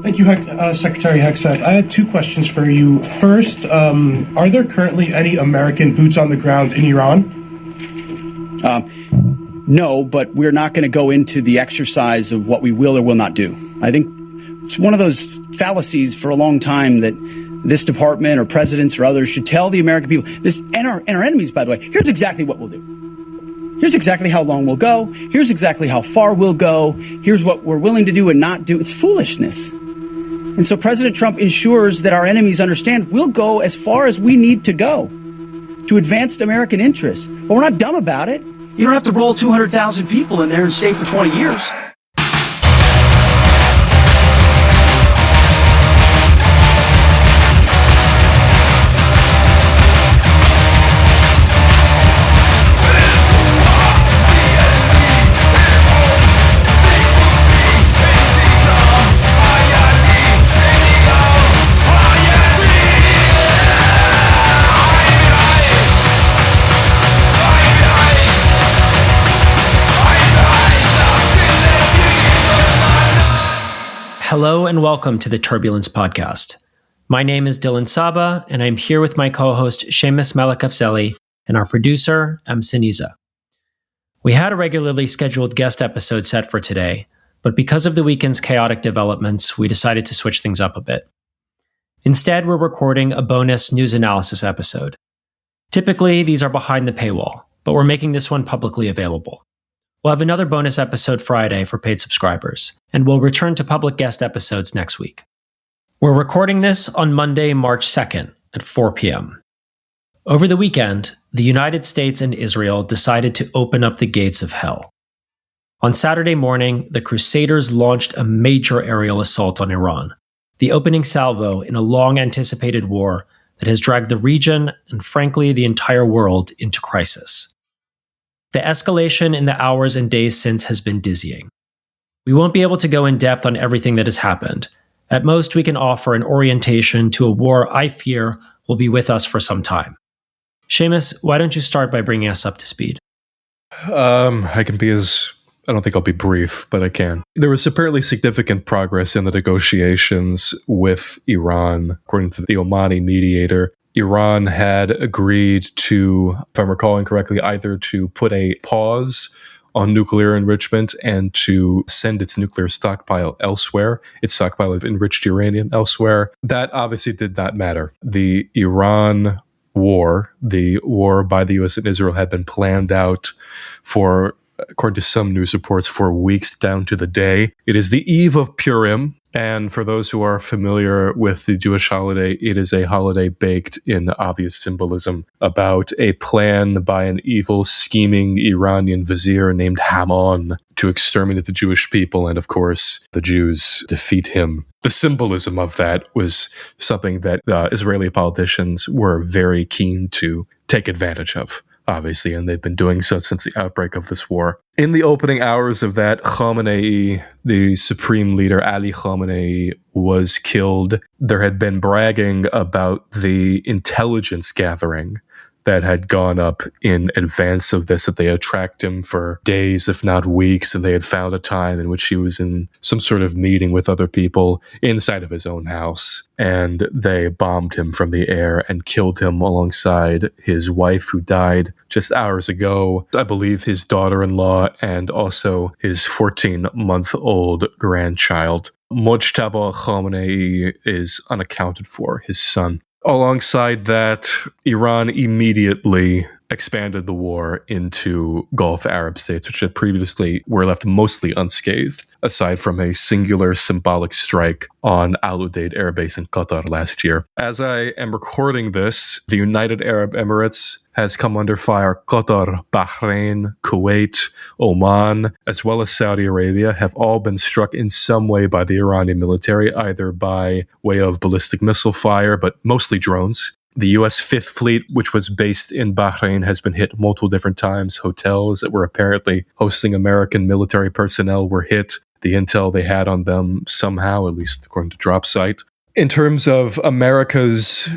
Thank you, Secretary Hegseth. I had two questions for you. First, are there currently any American boots on the ground in Iran? No, but we're not going to go into the exercise of what we will or will not do. I think it's one of those fallacies for a long time that this department or presidents or others should tell the American people, and our enemies, by the way, here's exactly what we'll do. Here's exactly how long we'll go. Here's exactly how far we'll go. Here's what we're willing to do and not do. It's foolishness. And so President Trump ensures that our enemies understand we'll go as far as we need to go to advance American interests. But we're not dumb about it. You don't have to roll 200,000 people in there and stay for 20 years. Hello and welcome to the Turbulence podcast. My name is Dylan Saba, and I'm here with my co-host Seamus Malakafzeli and our producer, Siniza. We had a regularly scheduled guest episode set for today, but because of the weekend's chaotic developments, we decided to switch things up a bit. Instead, we're recording a bonus news analysis episode. Typically, these are behind the paywall, but we're making this one publicly available. We'll have another bonus episode Friday for paid subscribers, and we'll return to public guest episodes next week. We're recording this on Monday, March 2nd at 4 p.m. Over the weekend, the United States and Israel decided to open up the gates of hell. On Saturday morning, the Crusaders launched a major aerial assault on Iran, the opening salvo in a long-anticipated war that has dragged the region and, frankly, the entire world into crisis. The escalation in the hours and days since has been dizzying. We won't be able to go in depth on everything that has happened. At most, we can offer an orientation to a war I fear will be with us for some time. Seamus, why don't you start by bringing us up to speed? I don't think I'll be brief, but I can. There was apparently significant progress in the negotiations with Iran, according to the Omani mediator. Iran had agreed to, if I'm recalling correctly, either to put a pause on nuclear enrichment and to send its nuclear stockpile elsewhere, its stockpile of enriched uranium elsewhere. That obviously did not matter. The Iran war, the war by the US and Israel, had been planned out for, according to some news reports, for weeks down to the day. It is the eve of Purim. And for those who are familiar with the Jewish holiday, it is a holiday baked in obvious symbolism about a plan by an evil, scheming Iranian vizier named Haram to exterminate the Jewish people. And of course, the Jews defeat him. The symbolism of that was something that Israeli politicians were very keen to take advantage of, obviously, and they've been doing so since the outbreak of this war. In the opening hours of that, Khamenei, the supreme leader, Ali Khamenei, was killed. There had been bragging about the intelligence gathering that had gone up in advance of this, that they had tracked him for days, if not weeks, and they had found a time in which he was in some sort of meeting with other people inside of his own house, and they bombed him from the air and killed him alongside his wife, who died just hours ago, I believe his daughter-in-law, and also his 14-month-old grandchild. Mojtaba Khamenei is unaccounted for, his son. Alongside that, Iran immediately expanded the war into Gulf Arab states, which had previously were left mostly unscathed, aside from a singular symbolic strike on Al Udeid air base in Qatar last year. As I am recording this, the United Arab Emirates has come under fire. Qatar, Bahrain, Kuwait, Oman, as well as Saudi Arabia have all been struck in some way by the Iranian military, either by way of ballistic missile fire, but mostly drones. The U.S. Fifth Fleet, which was based in Bahrain, has been hit multiple different times. Hotels that were apparently hosting American military personnel were hit. The intel they had on them somehow, at least according to DropSite. In terms of America's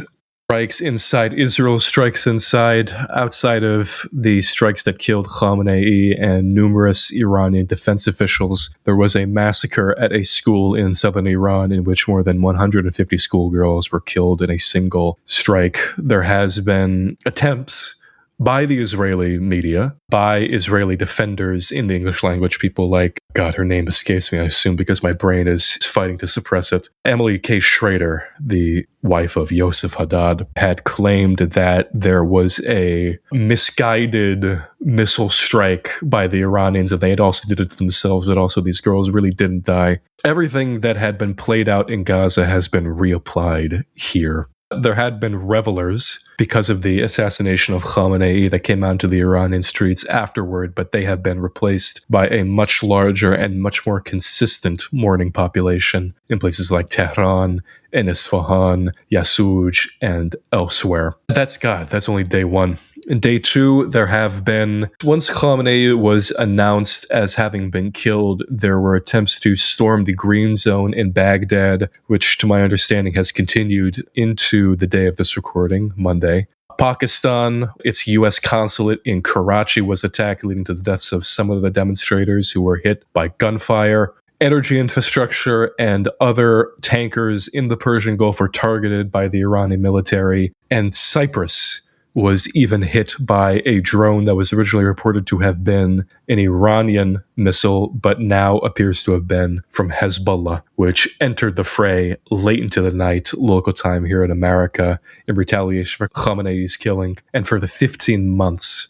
strikes inside Israel, strikes outside of the strikes that killed Khamenei and numerous Iranian defense officials. There was a massacre at a school in southern Iran in which more than 150 schoolgirls were killed in a single strike. There has been attempts by the Israeli media, by Israeli defenders in the English language, people like, God, her name escapes me, I assume, because my brain is fighting to suppress it. Emily K. Schrader, the wife of Yosef Haddad, had claimed that there was a misguided missile strike by the Iranians, and they had also did it to themselves, but also these girls really didn't die. Everything that had been played out in Gaza has been reapplied here. There had been revelers because of the assassination of Khamenei that came out to the Iranian streets afterward, but they have been replaced by a much larger and much more consistent mourning population in places like Tehran and Isfahan, Yasuj, and elsewhere. That's God. That's only day one. In day two, there have been, once Khamenei was announced as having been killed, there were attempts to storm the Green Zone in Baghdad, which to my understanding has continued into the day of this recording, Monday. Pakistan, its U.S. consulate in Karachi was attacked, leading to the deaths of some of the demonstrators who were hit by gunfire. Energy infrastructure and other tankers in the Persian Gulf were targeted by the Iranian military, and Cyprus was even hit by a drone that was originally reported to have been an Iranian missile, but now appears to have been from Hezbollah, which entered the fray late into the night, local time here in America, in retaliation for Khamenei's killing, and for the 15 months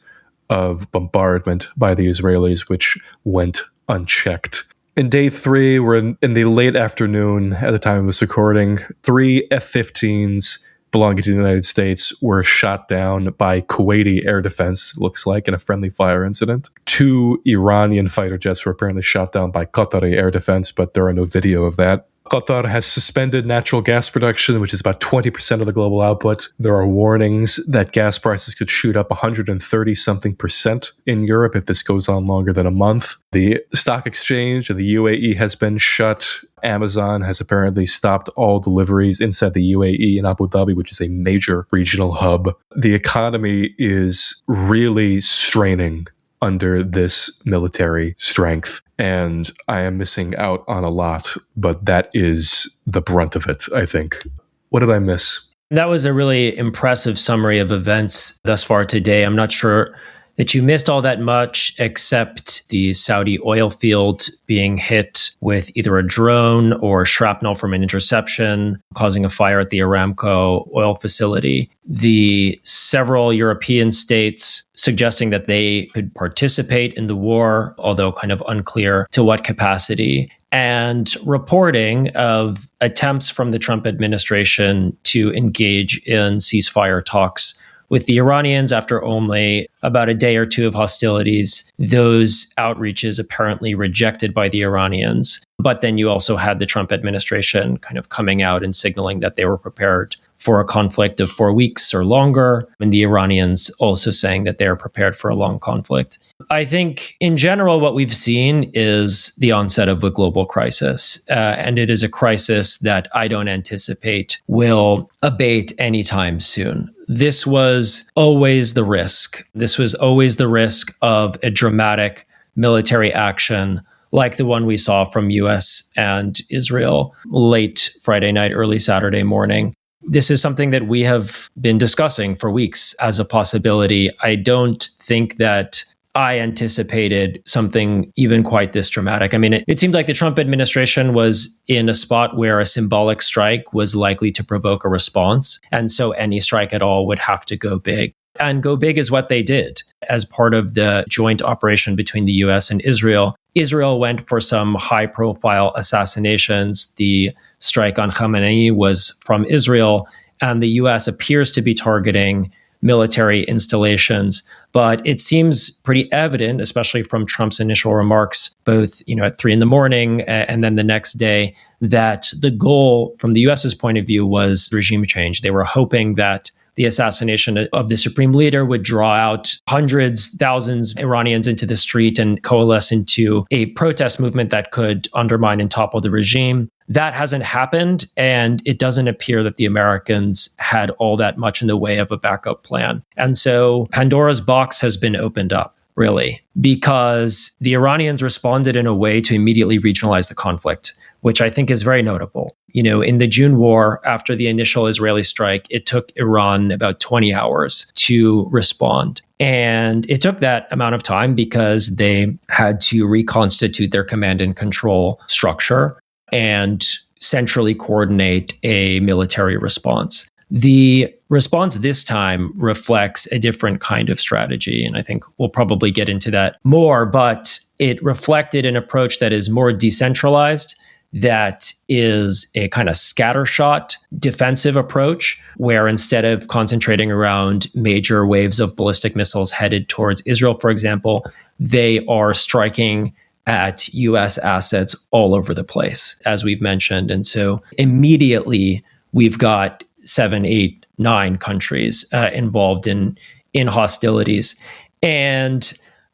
of bombardment by the Israelis, which went unchecked. In day three, we're in the late afternoon at the time of this recording. 3 F-15s belonging to the United States were shot down by Kuwaiti air defense, looks like, in a friendly fire incident. 2 Iranian fighter jets were apparently shot down by Qatari air defense, but there are no video of that. Qatar has suspended natural gas production, which is about 20% of the global output. There are warnings that gas prices could shoot up 130-something% in Europe if this goes on longer than a month. The stock exchange of the UAE has been shut. Amazon has apparently stopped all deliveries inside the UAE in Abu Dhabi, which is a major regional hub. The economy is really straining under this military strength, and I am missing out on a lot, but that is the brunt of it, I think. What did I miss? That was a really impressive summary of events thus far today. I'm not sure that you missed all that much, except the Saudi oil field being hit with either a drone or shrapnel from an interception, causing a fire at the Aramco oil facility. The several European states suggesting that they could participate in the war, although kind of unclear to what capacity, and reporting of attempts from the Trump administration to engage in ceasefire talks with the Iranians after only about a day or two of hostilities. Those outreaches apparently rejected by the Iranians. But then you also had the Trump administration kind of coming out and signaling that they were prepared for a conflict of 4 weeks or longer, and the Iranians also saying that they are prepared for a long conflict. I think in general, what we've seen is the onset of a global crisis, and it is a crisis that I don't anticipate will abate anytime soon. This was always the risk. This was always the risk of a dramatic military action like the one we saw from US and Israel late Friday night, early Saturday morning. This is something that we have been discussing for weeks as a possibility. I don't think that I anticipated something even quite this dramatic. I mean, it seemed like the Trump administration was in a spot where a symbolic strike was likely to provoke a response. And so any strike at all would have to go big. And go big is what they did. As part of the joint operation between the US and Israel, Israel went for some high-profile assassinations. The strike on Khamenei was from Israel, and the US appears to be targeting military installations. But it seems pretty evident, especially from Trump's initial remarks, both at 3 a.m. and then the next day, that the goal from the US's point of view was regime change. They were hoping that the assassination of the supreme leader would draw out hundreds, thousands of Iranians into the street and coalesce into a protest movement that could undermine and topple the regime. That hasn't happened, and it doesn't appear that the Americans had all that much in the way of a backup plan. And so Pandora's box has been opened up, really, because the Iranians responded in a way to immediately regionalize the conflict, which I think is very notable. In the June war, after the initial Israeli strike, it took Iran about 20 hours to respond. And it took that amount of time because they had to reconstitute their command and control structure and centrally coordinate a military response. The response this time reflects a different kind of strategy, and I think we'll probably get into that more, but it reflected an approach that is more decentralized, that is a kind of scattershot defensive approach, where instead of concentrating around major waves of ballistic missiles headed towards Israel, for example, they are striking at US assets all over the place, as we've mentioned. And so immediately we've got 7, 8, 9 countries involved in hostilities. And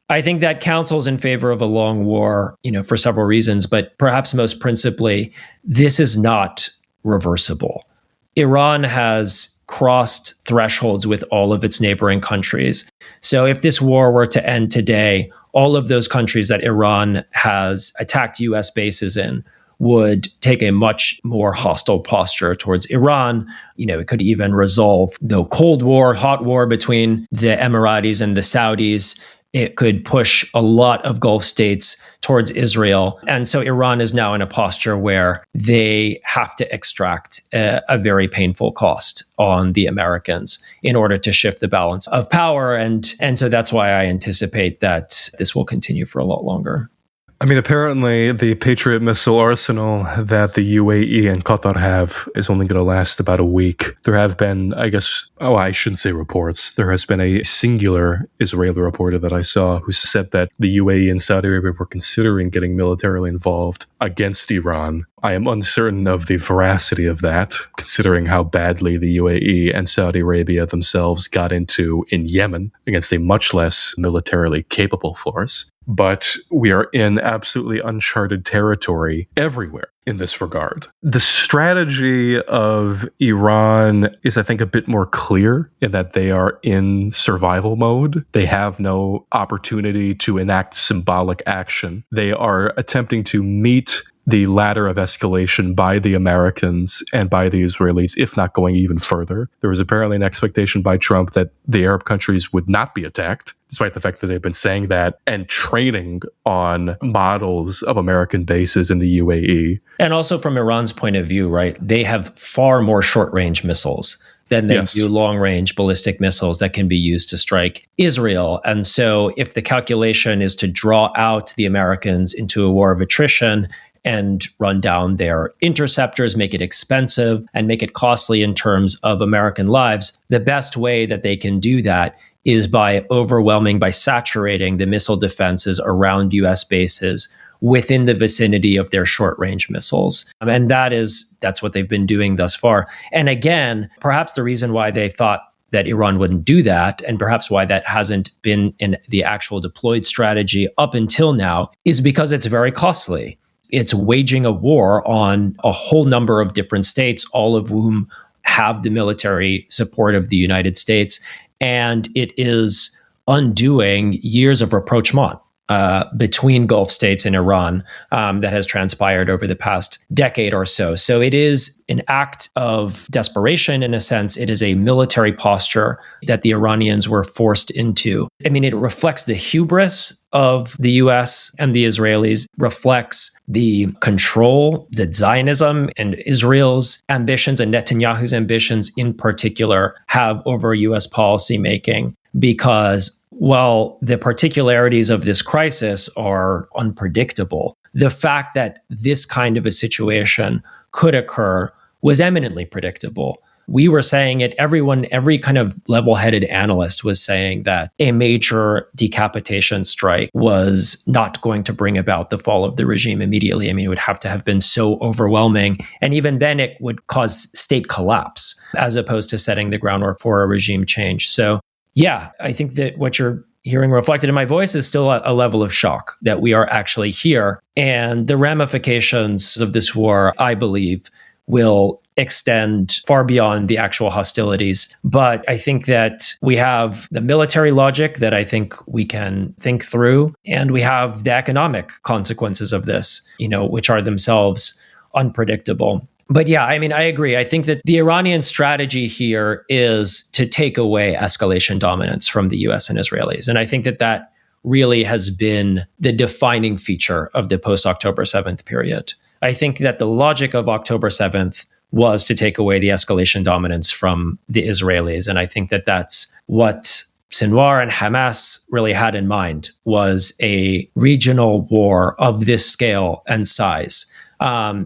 I think that counsels in favor of a long war, for several reasons, but perhaps most principally, this is not reversible. Iran has crossed thresholds with all of its neighboring countries. So if this war were to end today, all of those countries that Iran has attacked US bases in would take a much more hostile posture towards Iran. It could even resolve the Cold War, hot war between the Emiratis and the Saudis. It could push a lot of Gulf states towards Israel. And so Iran is now in a posture where they have to extract a very painful cost on the Americans in order to shift the balance of power. And so that's why I anticipate that this will continue for a lot longer. Apparently the Patriot missile arsenal that the UAE and Qatar have is only going to last about a week. There have been, I shouldn't say reports. There has been a singular Israeli reporter that I saw who said that the UAE and Saudi Arabia were considering getting militarily involved against Iran. I am uncertain of the veracity of that, considering how badly the UAE and Saudi Arabia themselves got into in Yemen against a much less militarily capable force. But we are in absolutely uncharted territory everywhere in this regard. The strategy of Iran is, I think, a bit more clear in that they are in survival mode. They have no opportunity to enact symbolic action. They are attempting to meet the ladder of escalation by the Americans and by the Israelis, if not going even further. There was apparently an expectation by Trump that the Arab countries would not be attacked, despite the fact that they've been saying that and training on models of American bases in the UAE. And also from Iran's point of view, right, they have far more short-range missiles than they do long-range ballistic missiles that can be used to strike Israel. And so if the calculation is to draw out the Americans into a war of attrition and run down their interceptors, make it expensive, and make it costly in terms of American lives, the best way that they can do that is by saturating the missile defenses around US bases within the vicinity of their short-range missiles. And that's what they've been doing thus far. And again, perhaps the reason why they thought that Iran wouldn't do that, and perhaps why that hasn't been in the actual deployed strategy up until now, is because it's very costly. It's waging a war on a whole number of different states, all of whom have the military support of the United States. And it is undoing years of rapprochement between Gulf states and Iran that has transpired over the past decade or so. So it is an act of desperation in a sense. It is a military posture that the Iranians were forced into. It reflects the hubris of the US and the Israelis, reflects the control that Zionism and Israel's ambitions and Netanyahu's ambitions in particular have over US policymaking, because while the particularities of this crisis are unpredictable, the fact that this kind of a situation could occur was eminently predictable. we were saying it, every kind of level-headed analyst was saying that a major decapitation strike was not going to bring about the fall of the regime immediately. I mean, it would have to have been so overwhelming. And even then it would cause state collapse as opposed to setting the groundwork for a regime change. So yeah, I think that what you're hearing reflected in my voice is still a level of shock that we are actually here. And the ramifications of this war, I believe, will extend far beyond the actual hostilities. But I think that we have the military logic that I think we can think through, and we have the economic consequences of this, which are themselves unpredictable. But yeah, I mean, I agree. I think that the Iranian strategy here is to take away escalation dominance from the US and Israelis. And I think that really has been the defining feature of the post-October 7th period. I think that the logic of October 7th was to take away the escalation dominance from the Israelis. And I think that that's what Sinwar and Hamas really had in mind, was a regional war of this scale and size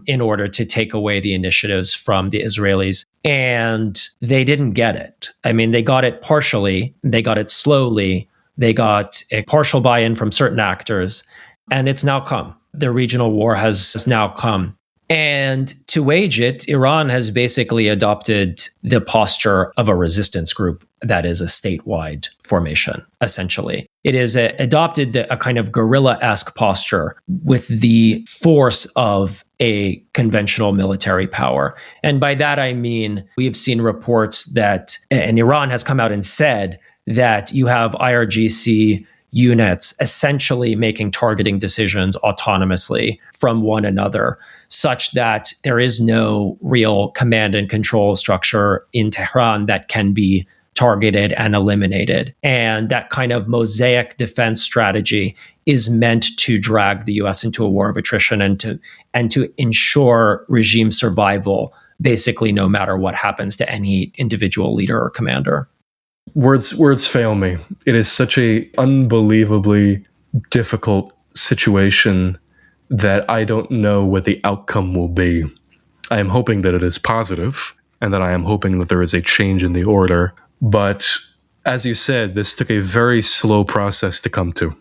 in order to take away the initiatives from the Israelis. And they didn't get it. I mean, they got it partially, they got it slowly, they got a partial buy-in from certain actors, and it's now come. The regional war has now come. And to wage it, Iran has basically adopted the posture of a resistance group that is a statewide formation, essentially. It has adopted a kind of guerrilla-esque posture with the force of a conventional military power. And by that, I mean, we have seen reports that, and Iran has come out and said that you have IRGC units essentially making targeting decisions autonomously from one another, such that there is no real command and control structure in Tehran that can be targeted and eliminated. And that kind of mosaic defense strategy is meant to drag the US into a war of attrition and to ensure regime survival, basically no matter what happens to any individual leader or commander. Words fail me. It is such a unbelievably difficult situation that I don't know what the outcome will be. I am hoping that it is positive, and that I am hoping that there is a change in the order. But as you said, this took a very slow process to come to.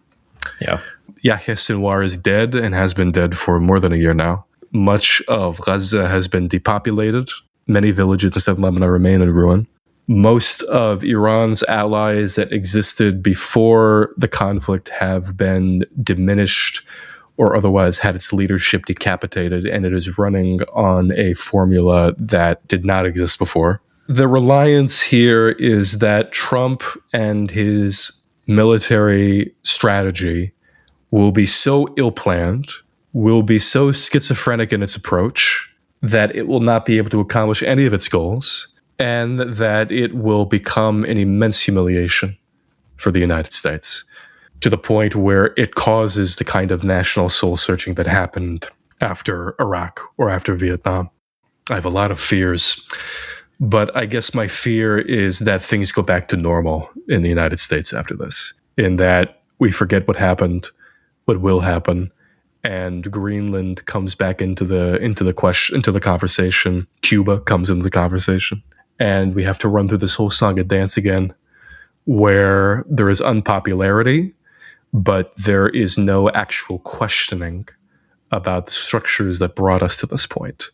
Yeah. Yahya Sinwar is dead and has been dead for more than a year now. Much of Gaza has been depopulated. Many villages in southern Lebanon remain in ruin. Most of Iran's allies that existed before the conflict have been diminished or otherwise had its leadership decapitated, and it is running on a formula that did not exist before. The reliance here is that Trump and his military strategy will be so ill-planned, will be so schizophrenic in its approach, that it will not be able to accomplish any of its goals, and that it will become an immense humiliation for the United States, to the point where it causes the kind of national soul-searching that happened after Iraq or after Vietnam. I have a lot of fears, but I guess my fear is that things go back to normal in the United States after this, in that we forget what happened, what will happen, and Greenland comes back into the conversation. Cuba comes into the conversation. And we have to run through this whole song and dance again, where there is unpopularity, but there is no actual questioning about the structures that brought us to this point.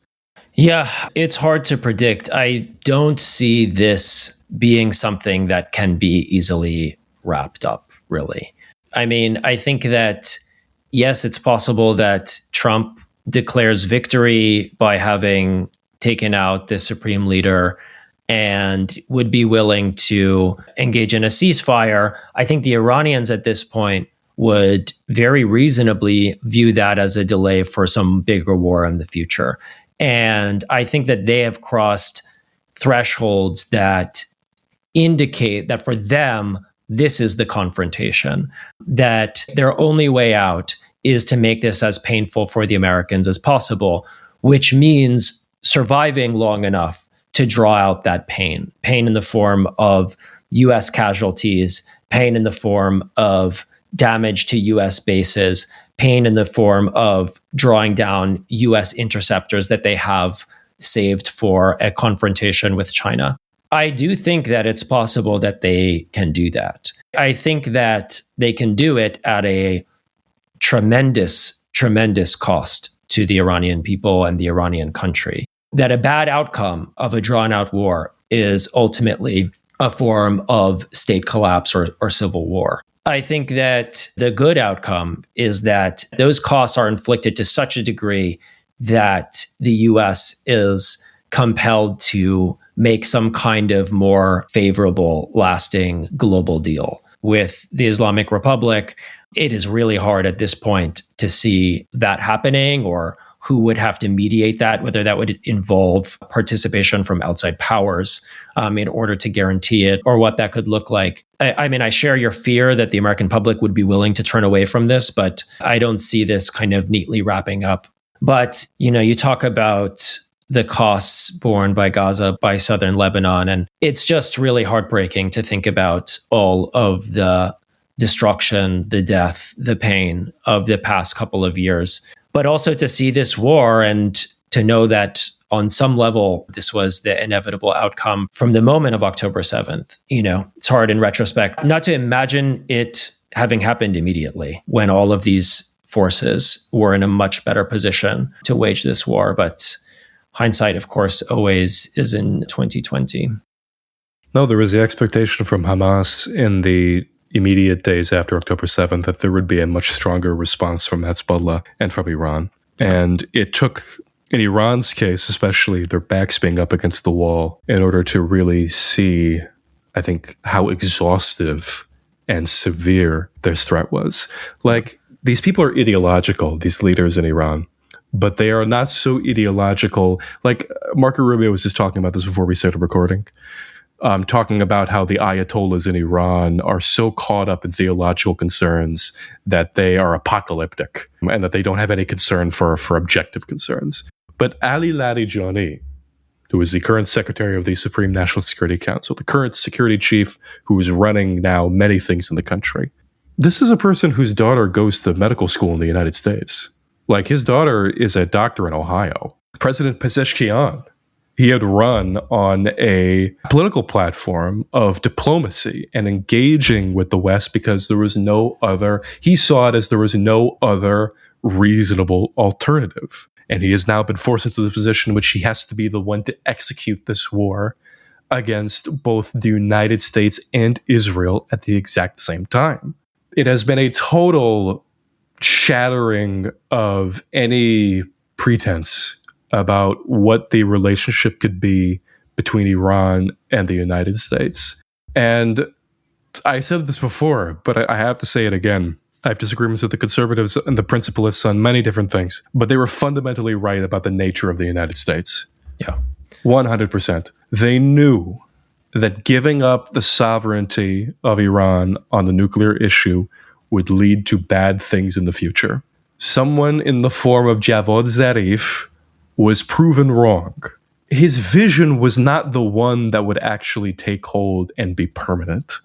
Yeah, it's hard to predict. I don't see this being something that can be easily wrapped up, really. I mean, I think that, yes, it's possible that Trump declares victory by having taken out the supreme leader and would be willing to engage in a ceasefire. I think the Iranians at this point would very reasonably view that as a delay for some bigger war in the future. And I think that they have crossed thresholds that indicate that for them, this is the confrontation, that their only way out is to make this as painful for the Americans as possible, which means surviving long enough to draw out that pain in the form of US casualties, pain in the form of damage to US bases, pain in the form of drawing down US interceptors that they have saved for a confrontation with China. I do think that it's possible that they can do that. I think that they can do it at a tremendous, tremendous cost to the Iranian people and the Iranian country. That a bad outcome of a drawn-out war is ultimately a form of state collapse or civil war. I think that the good outcome is that those costs are inflicted to such a degree that the US is compelled to make some kind of more favorable, lasting global deal. With the Islamic Republic, it is really hard at this point to see that happening, or who would have to mediate that, whether that would involve participation from outside powers in order to guarantee it, or what that could look like. I mean, I share your fear that the American public would be willing to turn away from this, but I don't see this kind of neatly wrapping up. But, you talk about the costs borne by Gaza, by southern Lebanon, and it's just really heartbreaking to think about all of the destruction, the death, the pain of the past couple of years. But also to see this war and to know that on some level, this was the inevitable outcome from the moment of October 7th. It's hard in retrospect not to imagine it having happened immediately when all of these forces were in a much better position to wage this war. But hindsight, of course, always is in 2020. No, there was the expectation from Hamas in the immediate days after October 7th that there would be a much stronger response from Hezbollah and from Iran. And it took, in Iran's case, especially their backs being up against the wall in order to really see, I think, how exhaustive and severe their threat was. Like, these people are ideological, these leaders in Iran, but they are not so ideological. Like, Marco Rubio was just talking about this before we started recording. Talking about how the Ayatollahs in Iran are so caught up in theological concerns that they are apocalyptic and that they don't have any concern for objective concerns. But Ali Larijani, who is the current secretary of the Supreme National Security Council, the current security chief who is running now many things in the country, this is a person whose daughter goes to medical school in the United States. Like, his daughter is a doctor in Ohio. President Pezeshkian, he had run on a political platform of diplomacy and engaging with the West because there was no other, he saw it as there was no other reasonable alternative. And he has now been forced into the position in which he has to be the one to execute this war against both the United States and Israel at the exact same time. It has been a total shattering of any pretense about what the relationship could be between Iran and the United States. And I said this before, but I have to say it again. I have disagreements with the conservatives and the principalists on many different things, but they were fundamentally right about the nature of the United States. Yeah. 100%. They knew that giving up the sovereignty of Iran on the nuclear issue would lead to bad things in the future. Someone in the form of Javad Zarif was proven wrong. His vision was not the one that would actually take hold and be permanent.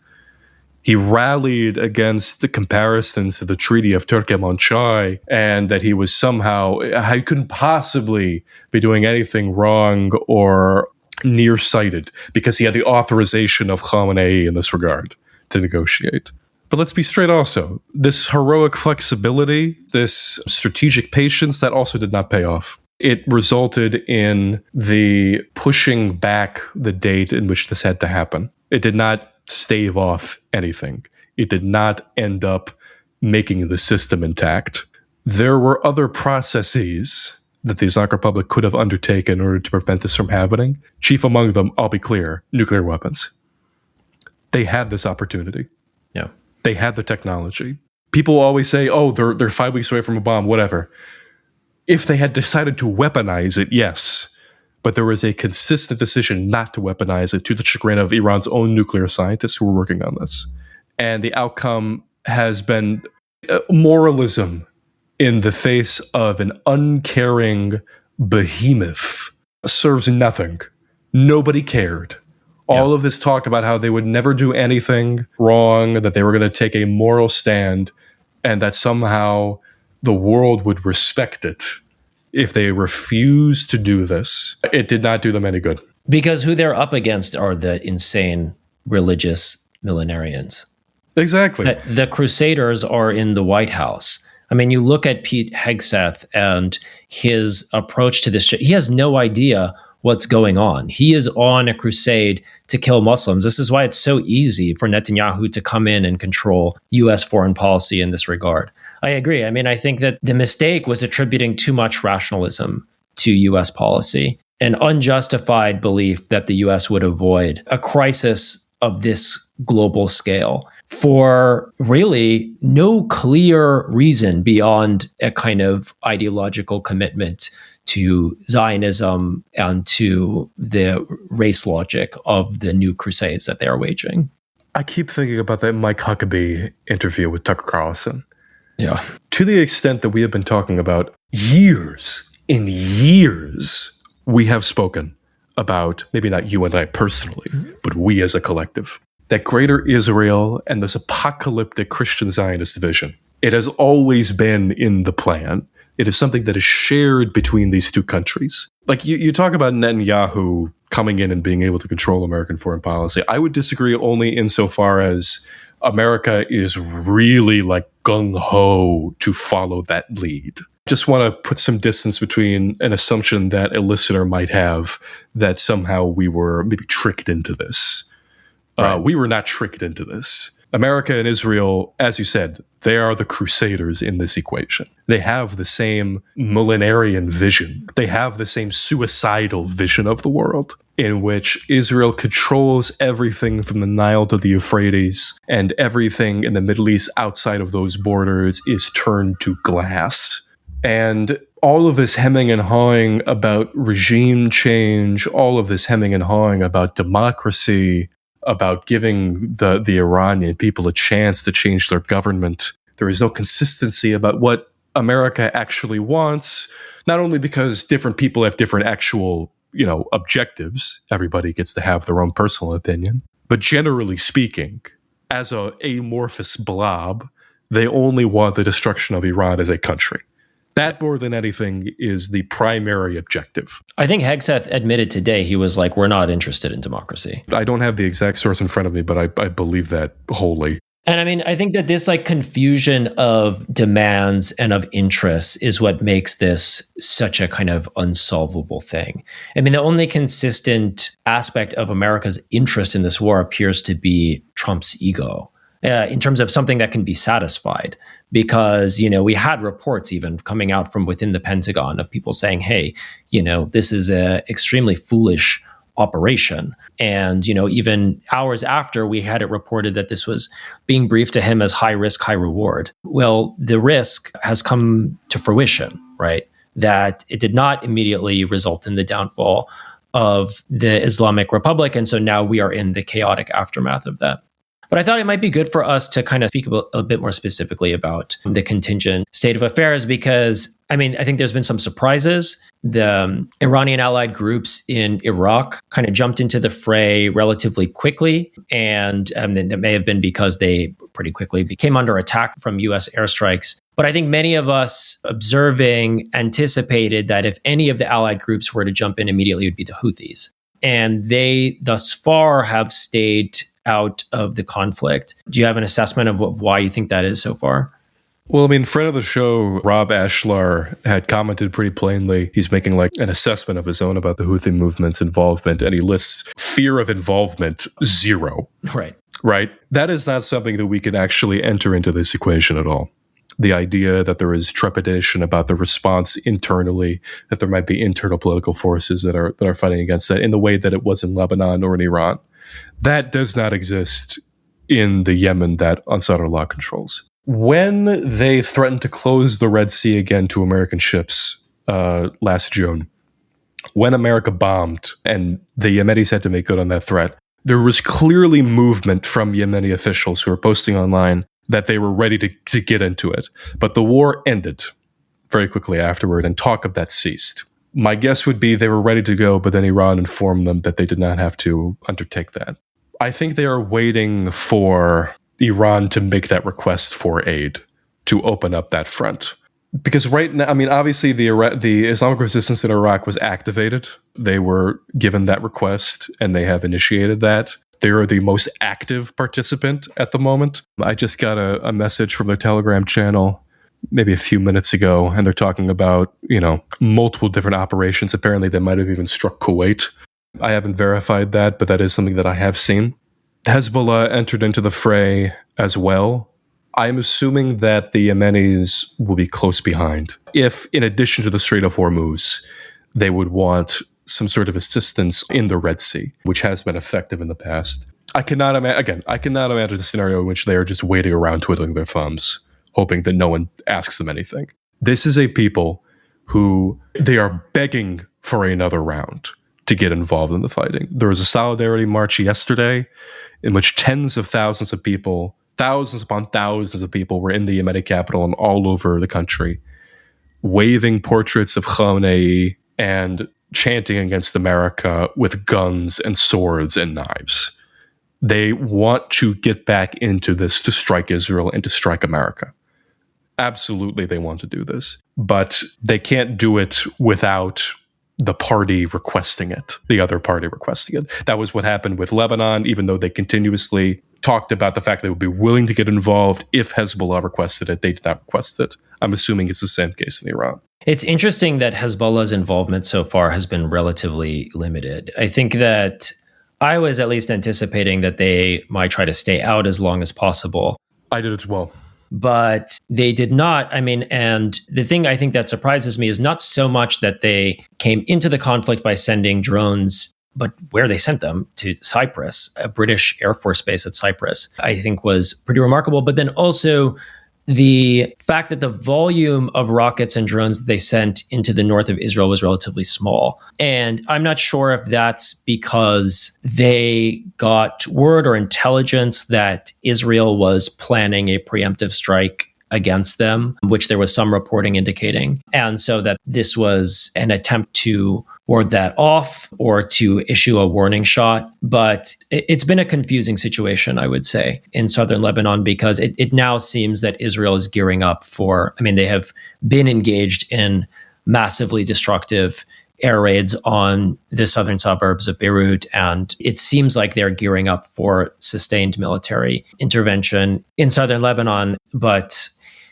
He rallied against the comparisons to the Treaty of Turkmenchay and that he was somehow, he couldn't possibly be doing anything wrong or nearsighted because he had the authorization of Khamenei in this regard to negotiate. But let's be straight also. This heroic flexibility, this strategic patience, that also did not pay off. It resulted in the pushing back the date in which this had to happen. It did not stave off anything. It did not end up making the system intact. There were other processes that the Islamic Republic could have undertaken in order to prevent this from happening. Chief among them, I'll be clear, nuclear weapons. They had this opportunity. Yeah. They had the technology. People always say, oh, they're 5 weeks away from a bomb, whatever. If they had decided to weaponize it, yes. But there was a consistent decision not to weaponize it, to the chagrin of Iran's own nuclear scientists who were working on this. And the outcome has been moralism in the face of an uncaring behemoth. Serves nothing. Nobody cared. All of this talk about how they would never do anything wrong, that they were going to take a moral stand, and that somehow the world would respect it if they refuse to do this, it did not do them any good. Because who they're up against are the insane religious millenarians. Exactly. The Crusaders are in the White House. I mean, you look at Pete Hegseth and his approach to this. He has no idea what's going on. He is on a crusade to kill Muslims. This is why it's so easy for Netanyahu to come in and control U.S. foreign policy in this regard. I agree. I mean, I think that the mistake was attributing too much rationalism to U.S. policy, an unjustified belief that the U.S. would avoid a crisis of this global scale for really no clear reason beyond a kind of ideological commitment to Zionism and to the race logic of the new crusades that they are waging. I keep thinking about that Mike Huckabee interview with Tucker Carlson. Yeah. To the extent that we have been talking about years and years, we have spoken about, maybe not you and I personally, but we as a collective, that Greater Israel and this apocalyptic Christian Zionist vision, it has always been in the plan. It is something that is shared between these two countries. Like you talk about Netanyahu coming in and being able to control American foreign policy. I would disagree only insofar as America is really like gung-ho to follow that lead. Just want to put some distance between an assumption that a listener might have that somehow we were maybe tricked into this. Right. We were not tricked into this. America and Israel, as you said, they are the crusaders in this equation. They have the same millenarian vision. They have the same suicidal vision of the world in which Israel controls everything from the Nile to the Euphrates, and everything in the Middle East outside of those borders is turned to glass. And all of this hemming and hawing about regime change, all of this hemming and hawing about democracy, about giving the Iranian people a chance to change their government. There is no consistency about what America actually wants, not only because different people have different actual, objectives. Everybody gets to have their own personal opinion. But generally speaking, as an amorphous blob, they only want the destruction of Iran as a country. That, more than anything, is the primary objective. I think Hegseth admitted today, he was like, we're not interested in democracy. I don't have the exact source in front of me, but I believe that wholly. And I mean, I think that this like confusion of demands and of interests is what makes this such a kind of unsolvable thing. I mean, the only consistent aspect of America's interest in this war appears to be Trump's ego. In terms of something that can be satisfied, because, we had reports even coming out from within the Pentagon of people saying, hey, this is a extremely foolish operation. And, even hours after, we had it reported that this was being briefed to him as high risk, high reward. Well, the risk has come to fruition, right? That it did not immediately result in the downfall of the Islamic Republic. And so now we are in the chaotic aftermath of that. But I thought it might be good for us to kind of speak a bit more specifically about the contingent state of affairs, because, I think there's been some surprises. The Iranian allied groups in Iraq kind of jumped into the fray relatively quickly. And that may have been because they pretty quickly became under attack from U.S. airstrikes. But I think many of us observing anticipated that if any of the allied groups were to jump in immediately, it would be the Houthis. And they thus far have stayed out of the conflict. Do you have an assessment of why you think that is so far? Well, friend of the show, Rob Ashlar, had commented pretty plainly. He's making like an assessment of his own about the Houthi movement's involvement, and he lists fear of involvement 0. Right? That is not something that we can actually enter into this equation at all. The idea that there is trepidation about the response internally, that there might be internal political forces that are fighting against that in the way that it was in Lebanon or in Iran. That does not exist in the Yemen that Ansarullah controls. When they threatened to close the Red Sea again to American ships last June, when America bombed and the Yemenis had to make good on that threat, there was clearly movement from Yemeni officials who were posting online that they were ready to get into it. But the war ended very quickly afterward, and talk of that ceased. My guess would be they were ready to go, but then Iran informed them that they did not have to undertake that. I think they are waiting for Iran to make that request for aid, to open up that front. Because right now, I mean, obviously the Islamic resistance in Iraq was activated. They were given that request and they have initiated that. They are the most active participant at the moment. I just got a message from their Telegram channel maybe a few minutes ago, and they're talking about, multiple different operations. Apparently, they might have even struck Kuwait. I haven't verified that, but that is something that I have seen. Hezbollah entered into the fray as well. I'm assuming that the Yemenis will be close behind. If, in addition to the Strait of Hormuz, they would want some sort of assistance in the Red Sea, which has been effective in the past. I cannot imagine a scenario in which they are just waiting around twiddling their thumbs, hoping that no one asks them anything. This is a people who they are begging for another round to get involved in the fighting. There was a solidarity march yesterday in which tens of thousands of people, thousands upon thousands of people were in the Yemeni capital and all over the country, waving portraits of Khamenei and chanting against America with guns and swords and knives. They want to get back into this to strike Israel and to strike America. Absolutely, they want to do this. But they can't do it without the party requesting it, the other party requesting it. That was what happened with Lebanon, even though they continuously talked about the fact they would be willing to get involved if Hezbollah requested it. They did not request it. I'm assuming it's the same case in Iran. It's interesting that Hezbollah's involvement so far has been relatively limited. I think that I was at least anticipating that they might try to stay out as long as possible. I did as well. But they did not. I mean, and the thing I think that surprises me is not so much that they came into the conflict by sending drones, but where they sent them to Cyprus, a British Air Force base at Cyprus, I think was pretty remarkable. But then also the fact that the volume of rockets and drones that they sent into the north of Israel was relatively small. And I'm not sure if that's because they got word or intelligence that Israel was planning a preemptive strike against them, which there was some reporting indicating. And so that this was an attempt to ward that off or to issue a warning shot. But it's been a confusing situation, I would say, in southern Lebanon, because it now seems that Israel is gearing up for, they have been engaged in massively destructive air raids on the southern suburbs of Beirut. And it seems like they're gearing up for sustained military intervention in southern Lebanon. But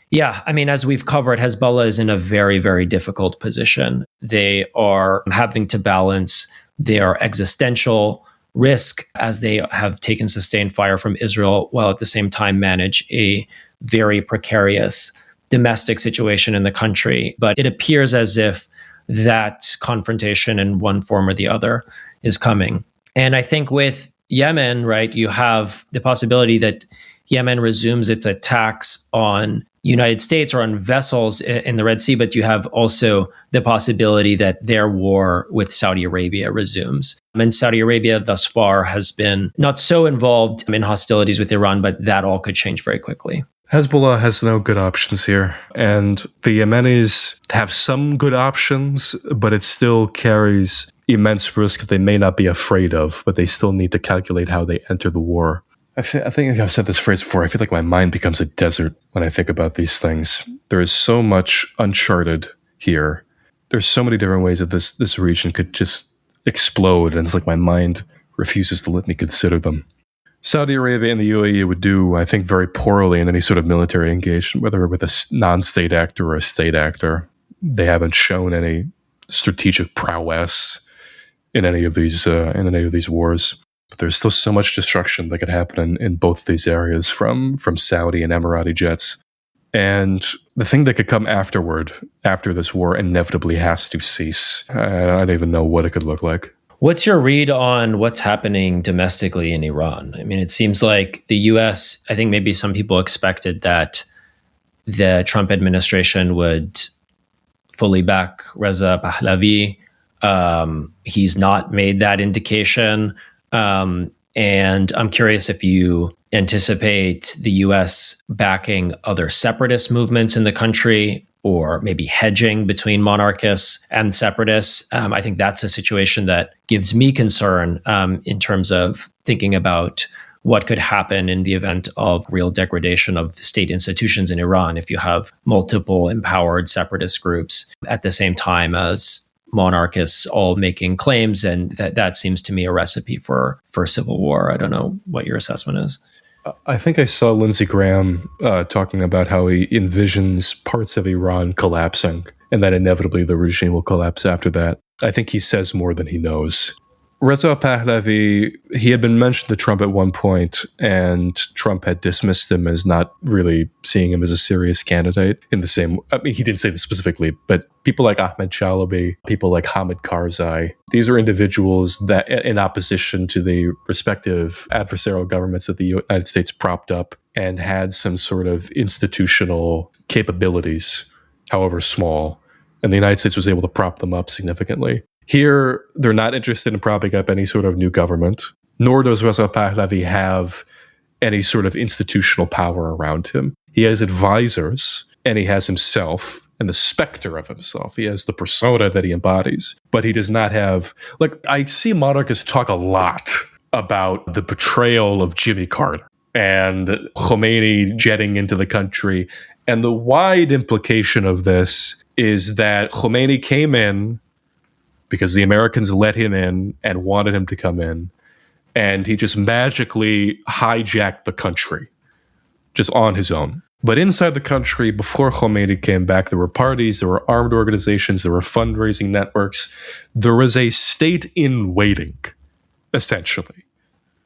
yeah, as we've covered, Hezbollah is in a very, very difficult position. They are having to balance their existential risk as they have taken sustained fire from Israel, while at the same time manage a very precarious domestic situation in the country. But it appears as if that confrontation in one form or the other is coming. And I think with Yemen, right, you have the possibility that Yemen resumes its attacks on United States or on vessels in the Red Sea, but you have also the possibility that their war with Saudi Arabia resumes. And Saudi Arabia thus far has been not so involved in hostilities with Iran, but that all could change very quickly. Hezbollah has no good options here, and the Yemenis have some good options, but it still carries immense risk that they may not be afraid of, but they still need to calculate how they enter the war. I think I've said this phrase before. I feel like my mind becomes a desert when I think about these things. There is so much uncharted here. There's so many different ways that this region could just explode, and it's like my mind refuses to let me consider them. Saudi Arabia and the UAE would do, I think, very poorly in any sort of military engagement, whether with a non-state actor or a state actor. They haven't shown any strategic prowess in any of these wars. But there's still so much destruction that could happen in both of these areas from Saudi and Emirati jets. And the thing that could come afterward, after this war, inevitably has to cease. I don't even know what it could look like. What's your read on what's happening domestically in Iran? It seems like the U.S., I think maybe some people expected that the Trump administration would fully back Reza Pahlavi. He's not made that indication. And I'm curious if you anticipate the U.S. backing other separatist movements in the country, or maybe hedging between monarchists and separatists. I think that's a situation that gives me concern in terms of thinking about what could happen in the event of real degradation of state institutions in Iran if you have multiple empowered separatist groups at the same time as monarchists all making claims. And that seems to me a recipe for civil war. I don't know what your assessment is. I think I saw Lindsey Graham talking about how he envisions parts of Iran collapsing and that inevitably the regime will collapse after that. I think he says more than he knows. Reza Pahlavi, he had been mentioned to Trump at one point, and Trump had dismissed him as not really seeing him as a serious candidate in the same. I mean, he didn't say this specifically, but people like Ahmed Chalabi, people like Hamid Karzai, these are individuals that, in opposition to the respective adversarial governments that the United States propped up and had some sort of institutional capabilities, however small, and the United States was able to prop them up significantly. Here, they're not interested in propping up any sort of new government, nor does Reza Pahlavi have any sort of institutional power around him. He has advisors, and he has himself and the specter of himself. He has the persona that he embodies, but he does not have... Like, I see monarchists talk a lot about the betrayal of Jimmy Carter and Khomeini jetting into the country, and the wide implication of this is that Khomeini came in because the Americans let him in and wanted him to come in, and he just magically hijacked the country, just on his own. But inside the country, before Khomeini came back, there were parties, there were armed organizations, there were fundraising networks. There was a state in waiting, essentially,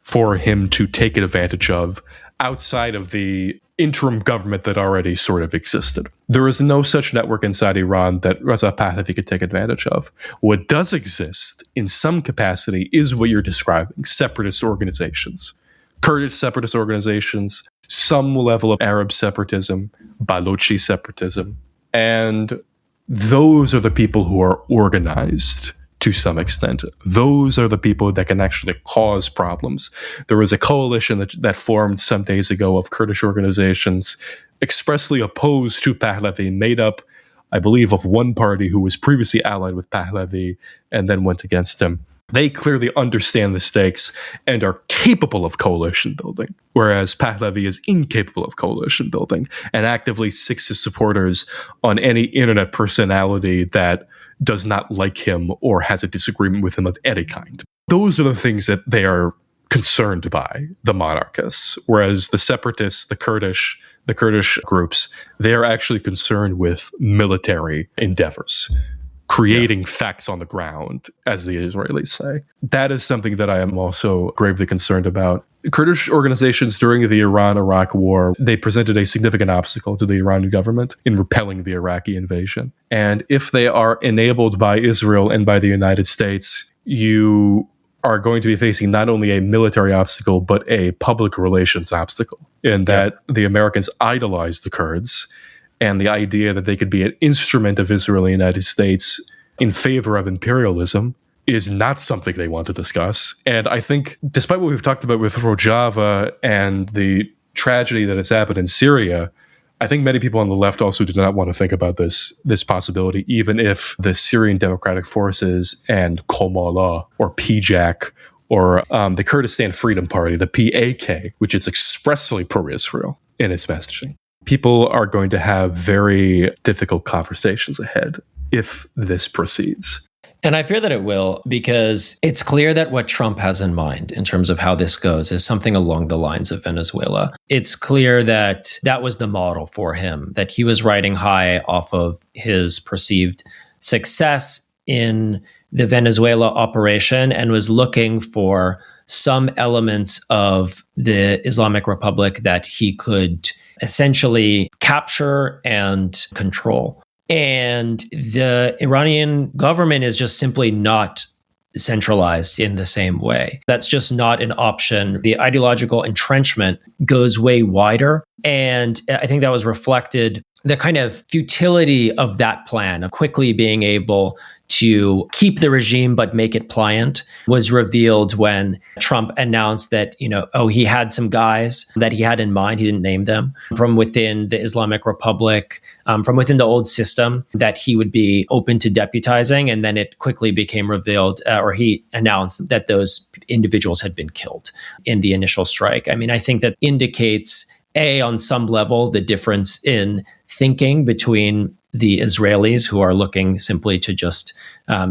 for him to take advantage of outside of the interim government that already sort of existed. There is no such network inside Iran that Reza Pahlavi could take advantage of. What does exist in some capacity is what you're describing, separatist organizations, Kurdish separatist organizations, some level of Arab separatism, Balochi separatism, and those are the people who are organized to some extent. Those are the people that can actually cause problems. There was a coalition that formed some days ago of Kurdish organizations expressly opposed to Pahlavi, made up, I believe, of one party who was previously allied with Pahlavi and then went against him. They clearly understand the stakes and are capable of coalition building, whereas Pahlavi is incapable of coalition building and actively seeks his supporters on any internet personality that does not like him or has a disagreement with him of any kind. Those are the things that they are concerned by, the monarchists, whereas the separatists, the Kurdish groups, they are actually concerned with military endeavors, creating facts on the ground, as the Israelis say. That is something that I am also gravely concerned about. Kurdish organizations during the Iran-Iraq war, they presented a significant obstacle to the Iranian government in repelling the Iraqi invasion. And if they are enabled by Israel and by the United States, you are going to be facing not only a military obstacle, but a public relations obstacle, in that the Americans idolize the Kurds, and the idea that they could be an instrument of Israel and the United States in favor of imperialism is not something they want to discuss. And I think, despite what we've talked about with Rojava and the tragedy that has happened in Syria, I think many people on the left also do not want to think about this possibility, even if the Syrian Democratic Forces and Komala or PJAK or the Kurdistan Freedom Party, the PAK, which is expressly pro-Israel in its messaging, people are going to have very difficult conversations ahead if this proceeds. And I fear that it will, because it's clear that what Trump has in mind in terms of how this goes is something along the lines of Venezuela. It's clear that that was the model for him, that he was riding high off of his perceived success in the Venezuela operation and was looking for some elements of the Islamic Republic that he could essentially capture and control. And the Iranian government is just simply not centralized in the same way. That's just not an option. The ideological entrenchment goes way wider. And I think that was reflected, the kind of futility of that plan of quickly being able to keep the regime but make it pliant was revealed when Trump announced that, he had some guys that he had in mind, he didn't name them, from within the Islamic Republic, from within the old system, that he would be open to deputizing. And then it quickly became revealed, or he announced that those individuals had been killed in the initial strike. I mean, I think that indicates, on some level, the difference in thinking between the Israelis, who are looking simply to just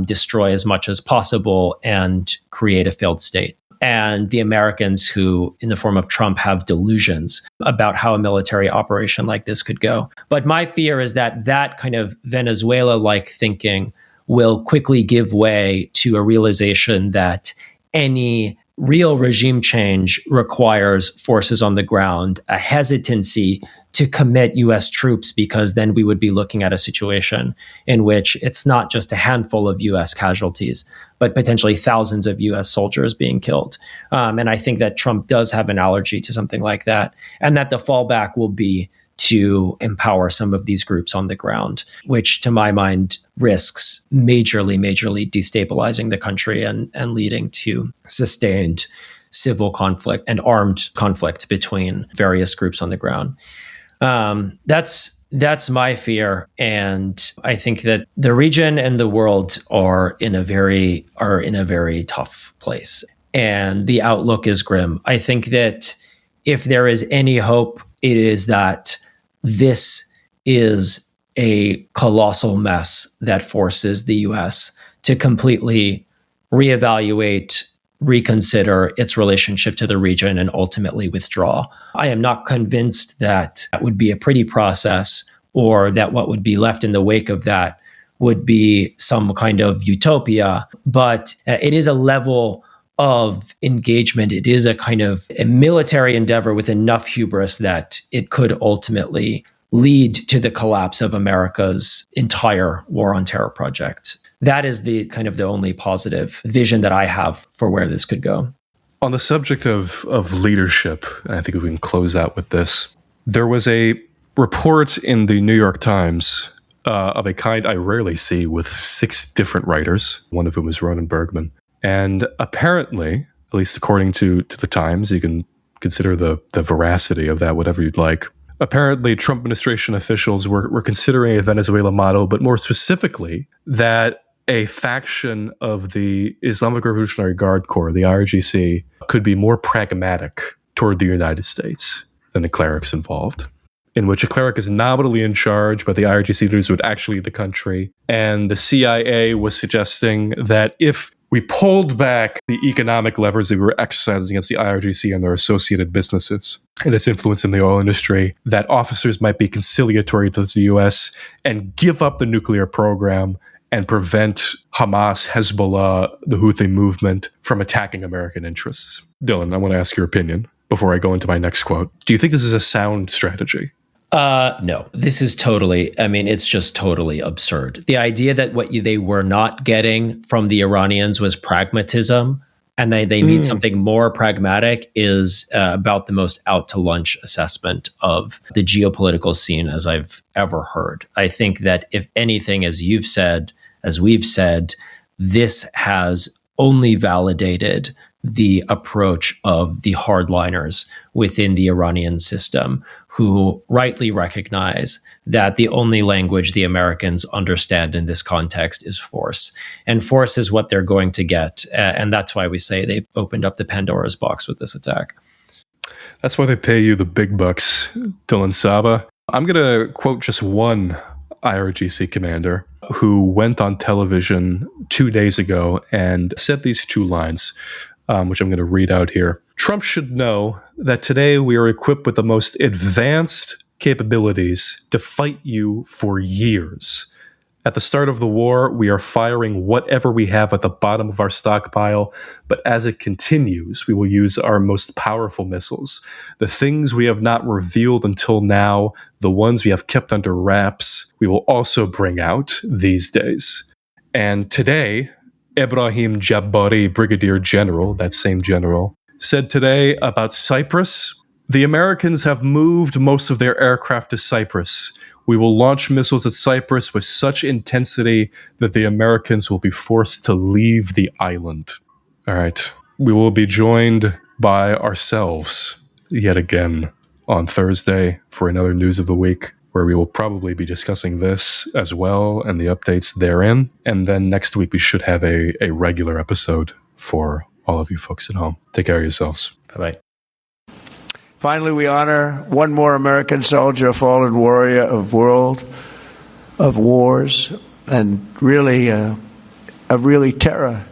destroy as much as possible and create a failed state, and the Americans who, in the form of Trump, have delusions about how a military operation like this could go. But my fear is that that kind of Venezuela-like thinking will quickly give way to a realization that any real regime change requires forces on the ground, a hesitancy to commit U.S. troops, because then we would be looking at a situation in which it's not just a handful of U.S. casualties, but potentially thousands of U.S. soldiers being killed. And I think that Trump does have an allergy to something like that, and that the fallback will be to empower some of these groups on the ground, which to my mind risks majorly destabilizing the country and leading to sustained civil conflict and armed conflict between various groups on the ground. That's my fear. And I think that the region and the world are in a very tough place. And the outlook is grim. I think that if there is any hope, it is that this is a colossal mess that forces the U.S. to completely reevaluate, reconsider its relationship to the region, and ultimately withdraw. I am not convinced that that would be a pretty process, or that what would be left in the wake of that would be some kind of utopia, but it is a level of engagement. It is a kind of a military endeavor with enough hubris that it could ultimately lead to the collapse of America's entire war on terror project. That is the kind of the only positive vision that I have for where this could go. On the subject of leadership, and I think we can close out with this, there was a report in the New York Times of a kind I rarely see, with 6 different writers, one of whom is Ronan Bergman. And apparently, at least according to the Times, you can consider the veracity of that whatever you'd like. Apparently, Trump administration officials were considering a Venezuela model, but more specifically, that a faction of the Islamic Revolutionary Guard Corps, the IRGC, could be more pragmatic toward the United States than the clerics involved, in which a cleric is nominally in charge, but the IRGC leaders would actually lead the country. And the CIA was suggesting that if we pulled back the economic levers that we were exercising against the IRGC and their associated businesses and its influence in the oil industry, that officers might be conciliatory to the U.S. and give up the nuclear program and prevent Hamas, Hezbollah, the Houthi movement from attacking American interests. Dylan, I want to ask your opinion before I go into my next quote. Do you think this is a sound strategy? No, this is it's just totally absurd. The idea that what they were not getting from the Iranians was pragmatism, and they need something more pragmatic, is about the most out to lunch assessment of the geopolitical scene as I've ever heard. I think that if anything, as we've said, this has only validated the approach of the hardliners within the Iranian system, who rightly recognize that the only language the Americans understand in this context is force. And force is what they're going to get. And that's why we say they've opened up the Pandora's box with this attack. That's why they pay you the big bucks, Dylan Saba. I'm going to quote just one IRGC commander who went on television 2 days ago and said these 2 lines, which I'm going to read out here. Trump should know that today we are equipped with the most advanced capabilities to fight you for years. At the start of the war, we are firing whatever we have at the bottom of our stockpile, but as it continues, we will use our most powerful missiles. The things we have not revealed until now, the ones we have kept under wraps, we will also bring out these days. And today, Ebrahim Jabbari, Brigadier General, that same general, said today about Cyprus The Americans have moved most of their aircraft to Cyprus. We will launch missiles at Cyprus with such intensity that the Americans will be forced to leave the island. All right. We will be joined by ourselves yet again on Thursday for another News of the Week, where we will probably be discussing this as well and the updates therein. And then next week we should have a regular episode for all of you folks at home. Take care of yourselves. Bye-bye. Finally, we honor one more American soldier, a fallen warrior of world, of wars, and really a terror